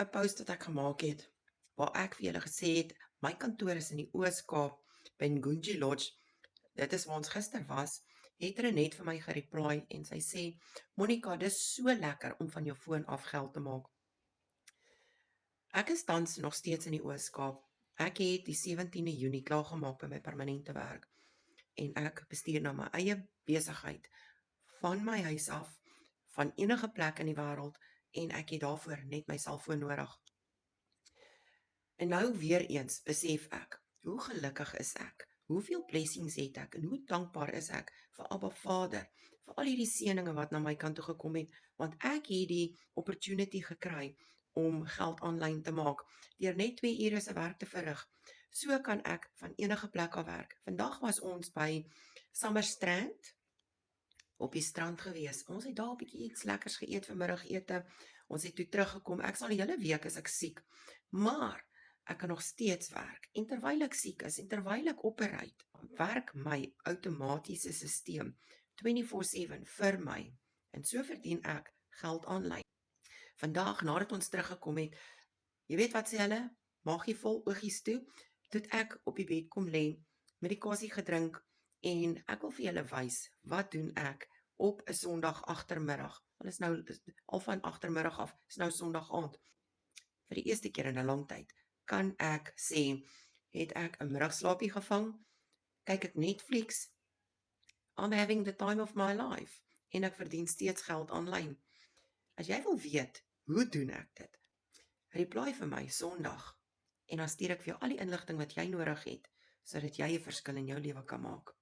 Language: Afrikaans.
'n post wat ek gemaak het, waar ek vir julle gesê het, my kantoor is in die Oos-Kaap, by Ngunji Lodge, dit is waar ons gister was, het Renet vir my gereply en sy sê, Monica, dis so lekker om van jou foon af geld te maak. Ek is tans nog steeds in die Oos-Kaap. Ek het die 17de Junie klaargemaak by my permanente werk en ek bestuur nou my eie besigheid van my huis af, van enige plek in die wêreld en ek het daarvoor net my selfoon nodig. En nou weer eens besef ek, hoe gelukkig is ek, hoeveel blessings het ek en hoe dankbaar is ek vir Abba Vader, vir al hierdie seëninge wat na my kant toe gekom het, want ek het die opportunity gekry om geld aanlyn te maak, deur net 2 ure se werk te verrig. So kan ek van enige plek af werk. Vandag was ons by Summerstrand, op die strand gewees. Ons het daar 'n bietjie iets lekkers geëet vir middagete. Ons het toe teruggekom. Ek sal die hele week is ek siek. Maar ek kan nog steeds werk. En terwyl ek siek is en terwyl ek operate, werk my outomatiese stelsel 24/7 vir my. En so verdien ek geld aanlyn. Vandag nadat ons teruggekom het, jy weet wat sê hulle? Maagie vol, oogies toe, het ek op die bed kom lê, medikasie gedrink en ek wil vir julle wys, wat doen ek op 'n Sondag agtermiddag. Al is nou al van agtermiddag af, is nou Sondag aand. Vir die eerste keer in 'n lang tyd kan ek sê, het ek 'n middagslaapie gevang, kyk ek Netflix, I'm having the time of my life en ek verdien steeds geld aanlyn. As jy wil weet, hoe doen ek dit? Reply vir my Sondag en dan stuur ek vir jou al die inligting wat jy nodig het, sodat jy 'n verskil in jou lewe kan maak.